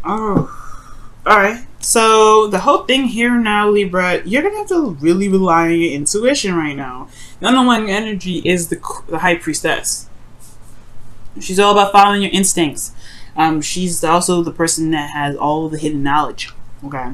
Oh, all right. So the whole thing here now, Libra, you're gonna have to really rely on your intuition right now. The underlying energy is the High Priestess. She's all about following your instincts. She's also the person that has all of the hidden knowledge. Okay,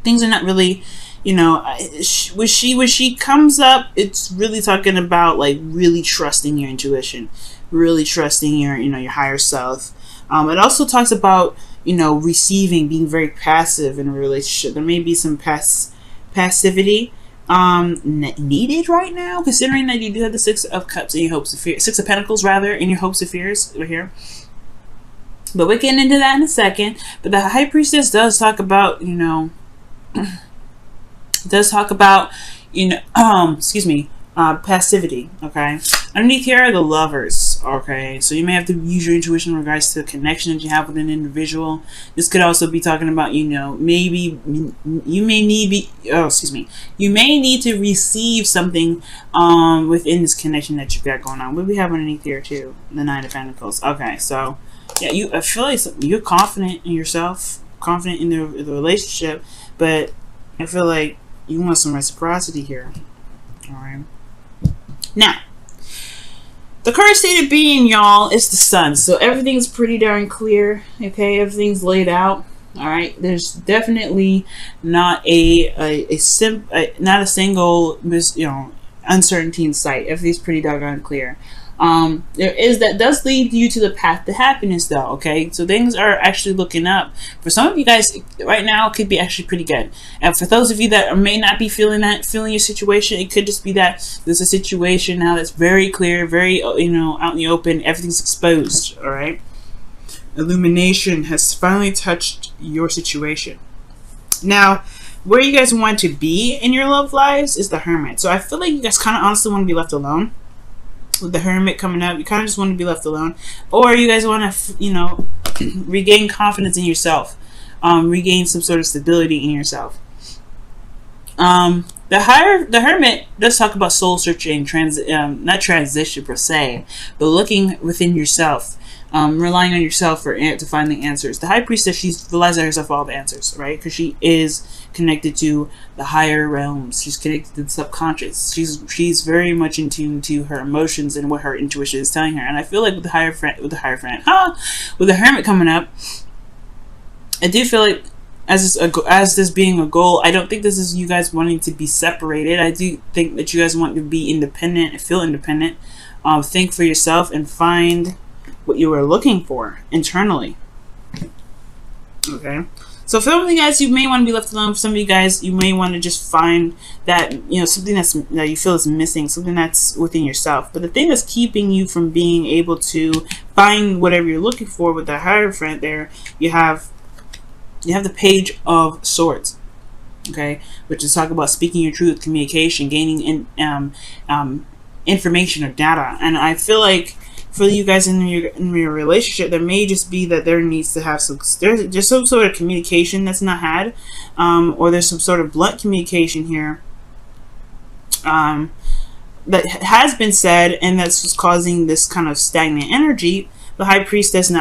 things are not really, when she comes up, it's really talking about like really trusting your intuition, really trusting your higher self. It also talks about receiving, being very passive in a relationship. There may be some passivity needed right now, considering that you do have the Six of Cups in your hopes of fears, Six of Pentacles rather, in your hopes of fears over here. But we're getting into that in a second. But the High Priestess does talk about passivity. Okay, underneath here are the Lovers. Okay, so you may have to use your intuition in regards to the connection that you have with an individual. This could also be talking about maybe you may need to receive something within this connection that you've got going on. What do we have underneath here too? The Nine of Pentacles. Okay, so yeah, I feel like you're confident in yourself, confident in the relationship, but I feel like you want some reciprocity here. All right. Now, the current state of being, y'all, is the Sun. So everything's pretty darn clear. Okay, everything's laid out. All right. There's definitely not a single uncertainty in sight. Everything's pretty doggone clear. That does lead you to the path to happiness, though. Okay, so things are actually looking up for some of you guys right now. It could be actually pretty good, and for those of you that may not be feeling your situation, it could just be that there's a situation now that's very clear, very out in the open. Everything's exposed. All right, illumination has finally touched your situation. Now, where you guys want to be in your love lives is the Hermit. So I feel like you guys kind of honestly want to be left alone. With the Hermit coming up, you kind of just want to be left alone, or you guys want to, regain confidence in yourself, regain some sort of stability in yourself. The Hermit does talk about soul searching, not transition per se, but looking within yourself, relying on yourself to find the answers. The High Priestess, she relies on herself for all the answers, right? Because she is connected to the higher realms. She's connected to the subconscious. She's very much in tune to her emotions and what her intuition is telling her. And I feel like with the Hermit coming up, I do feel like as this being a goal, I don't think this is you guys wanting to be separated. I do think that you guys want to be independent, feel independent, think for yourself, and find what you are looking for internally. Okay, so for some of you guys, you may want to be left alone. For some of you guys, you may want to just find that something that you feel is missing, something that's within yourself. But the thing that's keeping you from being able to find whatever you're looking for with the Hierophant, there you have the Page of Swords. Okay, which is talking about speaking your truth, communication, gaining information or data. And I feel like for you guys in your relationship, there may just be that there needs to have some sort of communication that's not had, or there's some sort of blunt communication here that has been said, and that's just causing this kind of stagnant energy. The High Priestess,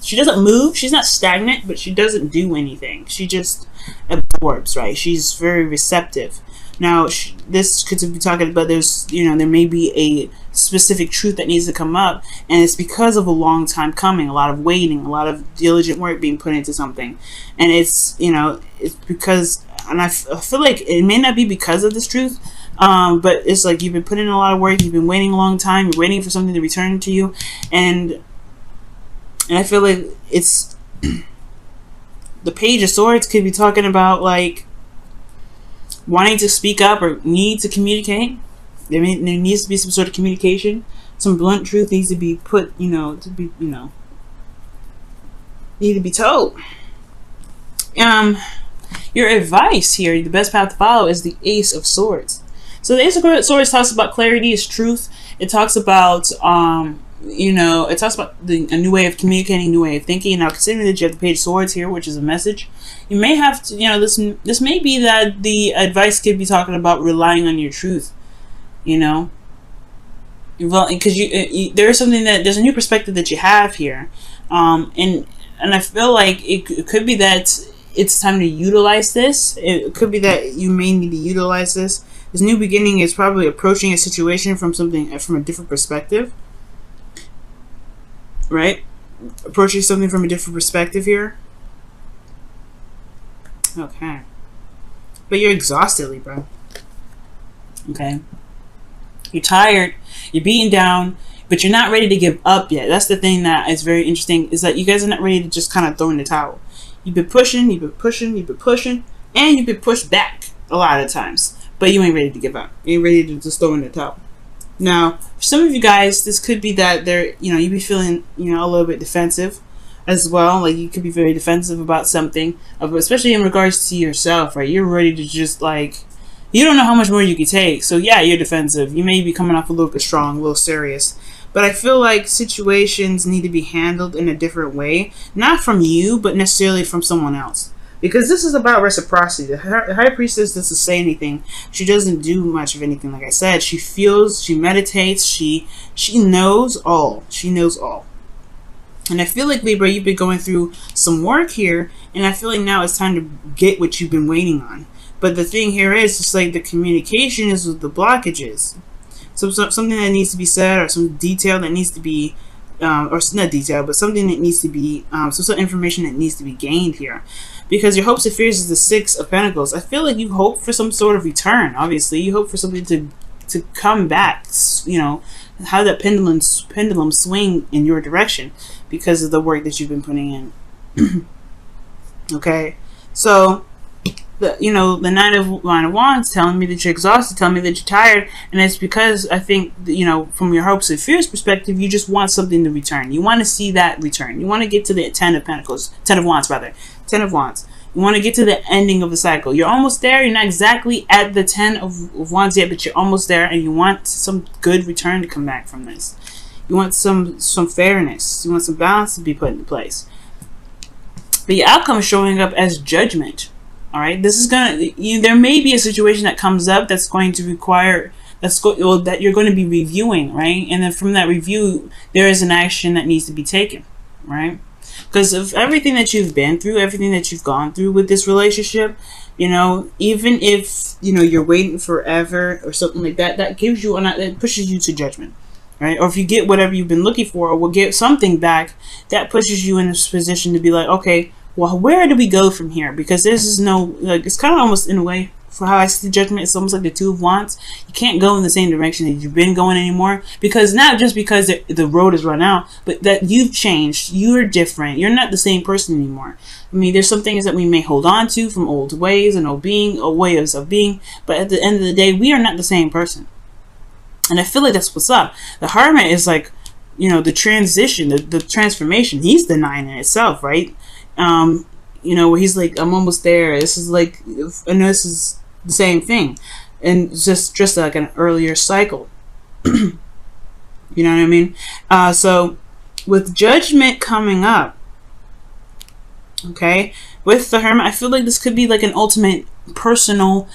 she doesn't move, she's not stagnant, but she doesn't do anything. She just absorbs, right? She's very receptive. Now, this could be talking about there may be a specific truth that needs to come up, and it's because of a long time coming, a lot of waiting, a lot of diligent work being put into something, and it's because, and I feel like it may not be because of this truth, but it's like you've been putting in a lot of work, you've been waiting a long time, you're waiting for something to return to you, and I feel like it's the Page of Swords could be talking about like wanting to speak up or need to communicate. There needs to be some sort of communication. Some blunt truth needs to be put, need to be told. Your advice here, the best path to follow, is the Ace of Swords. So the Ace of Swords talks about clarity is truth. It talks about it talks about a new way of communicating, a new way of thinking. Now, considering that you have the Page of Swords here, which is a message, you may have to, this may be that the advice could be talking about relying on your truth, because there's a new perspective that you have here, and And I feel like it could be that it's time to utilize this. It could be that you may need to utilize this. This new beginning is probably approaching a situation from a different perspective, right? Approaching something from a different perspective here. Okay. But you're exhausted, Libra. Okay. You're tired. You're beaten down. But you're not ready to give up yet. That's the thing that is very interesting, is that you guys are not ready to just kind of throw in the towel. You've been pushing, you've been pushing, you've been pushing, and you've been pushed back a lot of times. But you ain't ready to give up. You ain't ready to just throw in the towel. Now, for some of you guys, this could be that you be feeling, a little bit defensive as well. Like, you could be very defensive about something, especially in regards to yourself, right? You're ready to just, you don't know how much more you can take. So, yeah, you're defensive. You may be coming off a little bit strong, a little serious. But I feel like situations need to be handled in a different way. Not from you, but necessarily from someone else. Because this is about reciprocity. The High Priestess doesn't say anything. She doesn't do much of anything, like I said. She feels, she meditates, she knows all. She knows all. And I feel like, Libra, you've been going through some work here, and I feel like now it's time to get what you've been waiting on. But the thing here is, it's like the communication is with the blockages. So something that needs to be said, or some detail that needs to be, or not detail, but something that needs to be, some sort of information that needs to be gained here. Because your hopes and fears is the Six of Pentacles. I feel like you hope for some sort of return, obviously. You hope for something to come back, how that pendulum swing in your direction because of the work that you've been putting in. Okay? So, the Nine of Wands telling me that you're exhausted, telling me that you're tired, and it's because I think, from your hopes and fears perspective, you just want something to return. You want to see that return. You want to get to the Ten of Wands. You want to get to the ending of the cycle. You're almost there. You're not exactly at the Ten of Wands yet, but you're almost there, and you want some good return to come back from this. You want some fairness. You want some balance to be put into place. But your outcome is showing up as judgment. All right, this is there may be a situation that comes up that's going to require that you're going to be reviewing, right? And then from that review, there is an action that needs to be taken, right? Because of everything that you've been through, everything that you've gone through with this relationship, even if you're waiting forever or something like that, that gives you that pushes you to judgment, right? Or if you get whatever you've been looking for, or will get something back, that pushes you in this position to be like, okay, well, where do we go from here? Because this is it's kind of almost in a way, for how I see judgment, it's almost like the Two of Wands. You can't go in the same direction that you've been going anymore, because not just because the road is run out, but that you've changed, you're different, you're not the same person anymore. I mean, there's some things that we may hold on to from old ways and old ways of being, but at the end of the day, we are not the same person. And I feel like that's what's up. The Hermit is like, the transition, the transformation. He's the Nine in itself, right? Where he's like, I'm almost there. This is like, I know this is the same thing, and just like an earlier cycle. You know what I mean? So with Judgment coming up, okay, with the Hermit, I feel like this could be like an ultimate personal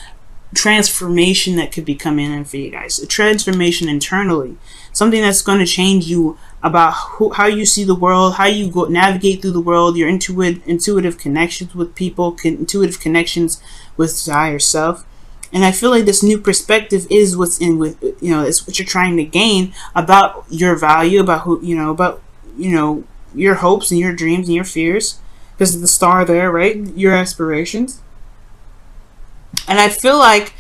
transformation that could be coming in for you guys. A transformation internally, something that's going to change you about how you see the world, how you navigate through the world, your intuitive connections with people, intuitive connections with higher self. And I feel like this new perspective is what's it's what you're trying to gain about your value, about your hopes and your dreams and your fears, because of the star there, right? Your aspirations. And I feel like,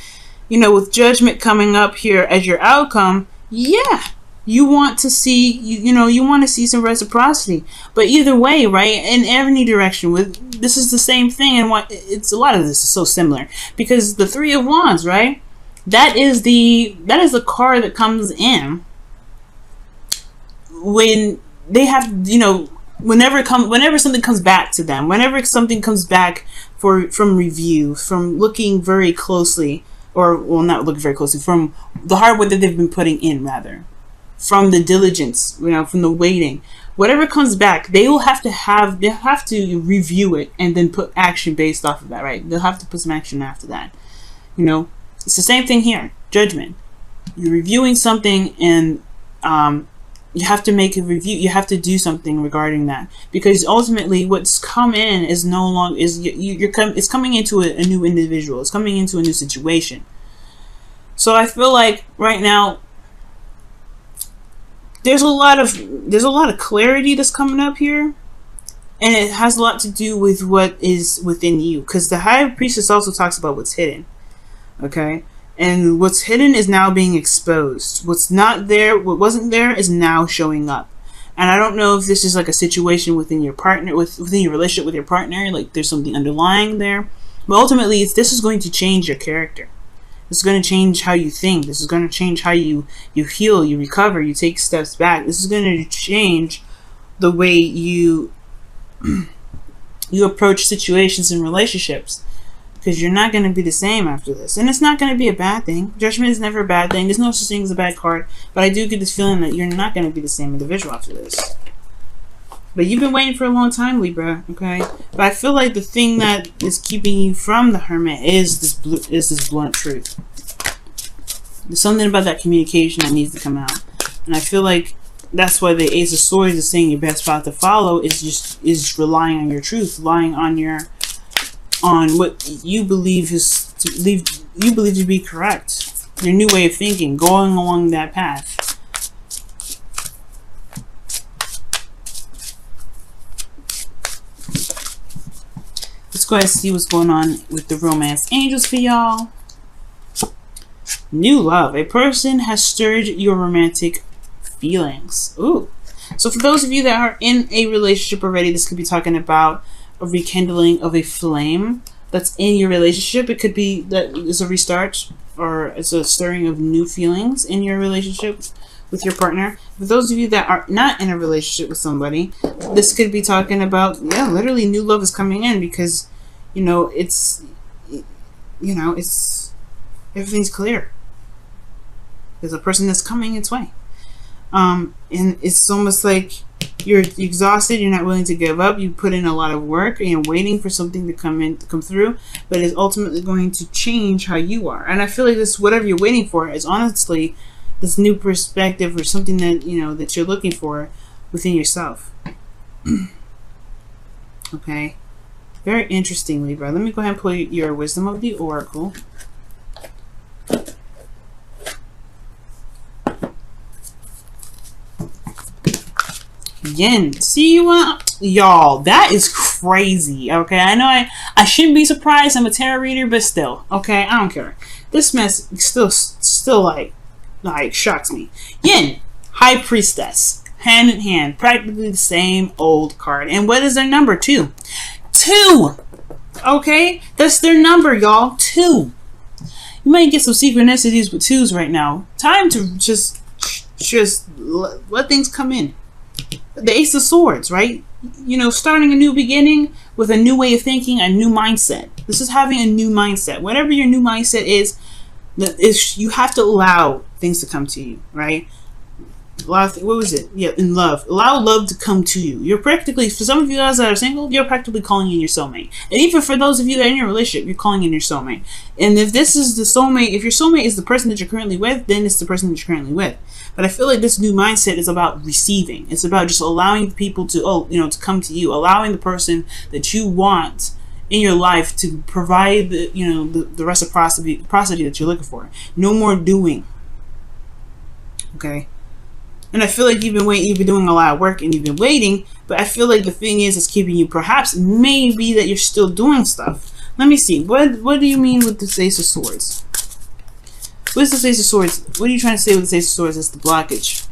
with Judgment coming up here as your outcome, yeah, you want to see, you want to see some reciprocity. But either way, right, in any direction, this is the same thing, and a lot of this is so similar, because the Three of Wands, right, that is the card that comes in when they have, whenever something comes back to them, whenever something comes back from review, from looking very closely, or not looking very closely, from the hard work that they've been putting in, rather, from the diligence, from the waiting, whatever comes back, they'll have to review it and then put action based off of that, right? They'll have to put some action after that. It's the same thing here. Judgment. You're reviewing something, and you have to make a review. You have to do something regarding that, because ultimately what's come in is no longer it's coming into a new individual. It's coming into a new situation. So I feel like right now there's a lot of clarity that's coming up here, and it has a lot to do with what is within you, because the High Priestess also talks about what's hidden. Okay. And what's hidden is now being exposed. What's not there, what wasn't there, is now showing up. And I don't know if this is like a situation within your partner, within your relationship with your partner, like there's something underlying there. But ultimately, this is going to change your character. This is going to change how you think. This is going to change how you heal, you recover, you take steps back. This is going to change the way you approach situations and relationships. Because you're not going to be the same after this. And it's not going to be a bad thing. Judgment is never a bad thing. There's no such thing as a bad card. But I do get this feeling that you're not going to be the same individual after this. But you've been waiting for a long time, Libra. Okay? But I feel like the thing that is keeping you from the Hermit is this blunt truth. There's something about that communication that needs to come out. And I feel like that's why the Ace of Swords is saying your best path to follow is relying on your truth. Relying on what you believe to be correct, your new way of thinking, going along that path. Let's go ahead and see what's going on with the romance angels for y'all. New love. A person has stirred your romantic feelings. Ooh. So for those of you that are in a relationship already, this could be talking about a rekindling of a flame that's in your relationship. It could be that it's a restart, or it's a stirring of new feelings in your relationship with your partner. For those of you that are not in a relationship with somebody, this could be talking about, yeah, literally new love is coming in, because it's everything's clear. There's a person that's coming its way, and it's almost like you're exhausted, you're not willing to give up, you put in a lot of work and you're waiting for something to come through, but it's ultimately going to change how you are. And I feel like this, whatever you're waiting for, is honestly this new perspective, or something that that you're looking for within yourself. Okay, very interesting, Libra. Let me go ahead and pull your Wisdom of the Oracle. Yin. See what, y'all, that is crazy. Okay, I know I shouldn't be surprised. I'm a tarot reader, but still, okay, I don't care. This mess still like shocks me. Yin, High Priestess, hand in hand, practically the same old card. And what is their number? 2. 2. Okay, that's their number, y'all. 2. You might get some synchronicities with 2s right now. Time to just let things come in. The Ace of Swords, right? Starting a new beginning with a new way of thinking, a new mindset. This is having a new mindset. Whatever your new mindset is you have to allow things to come to you, right? What was it? Yeah, in love. Allow love to come to you. You're practically, for some of you guys that are single, you're practically calling in your soulmate. And even for those of you that are in your relationship, you're calling in your soulmate. And if this is the soulmate, if your soulmate is the person that you're currently with, then it's the person that you're currently with. But I feel like this new mindset is about receiving. It's about just allowing people to, to come to you, allowing the person that you want in your life to provide the reciprocity that you're looking for. No more doing. Okay. And I feel like you've been doing a lot of work and you've been waiting, but I feel like the thing is, it's keeping you, perhaps, maybe that you're still doing stuff. Let me see. What do you mean with the Ace of Swords? What is the Ace of Swords? What are you trying to say with the Ace of Swords? It's the blockage.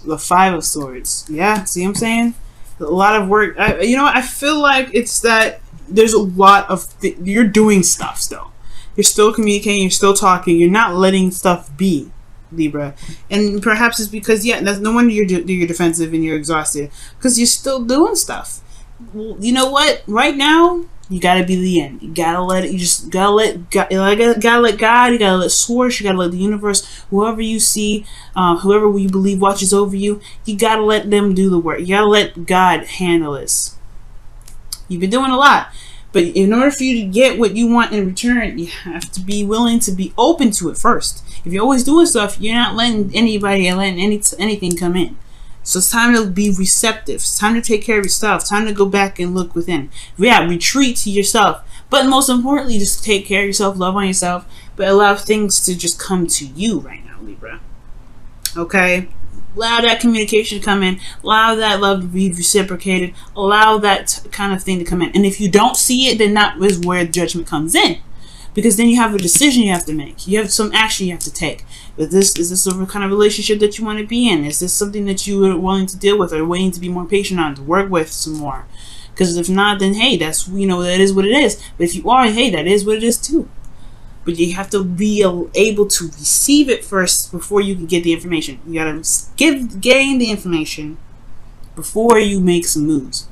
The Five of Swords. Yeah, see what I'm saying? A lot of work. I feel like it's that there's a lot of you're doing stuff still. You're still communicating. You're still talking. You're not letting stuff be, Libra. And perhaps it's because, that's no wonder you're defensive and you're exhausted, because you're still doing stuff. Well, you know what? Right now, you gotta be the end. You gotta let it. You just gotta let God. You gotta let God. You gotta let Source. You gotta let the universe. Whoever you see, whoever you believe watches over you. You gotta let them do the work. You gotta let God handle this. You've been doing a lot. But in order for you to get what you want in return, you have to be willing to be open to it first. If you're always doing stuff, you're not letting anybody or letting anything come in. So it's time to be receptive. It's time to take care of yourself. It's time to go back and look within. Yeah, retreat to yourself. But most importantly, just take care of yourself, love on yourself, but allow things to just come to you right now, Libra. Okay? Allow that communication to come in. Allow that love to be reciprocated. Allow that kind of thing to come in. And if you don't see it, then that is where judgment comes in. Because then you have a decision you have to make. You have some action you have to take. Is this a kind of relationship that you want to be in? Is this something that you are willing to deal with or willing to be more patient on, to work with some more? Because if not, then hey, that's, that is what it is. But if you are, hey, that is what it is too. But you have to be able to receive it first before you can get the information. You gotta gain the information before you make some moves.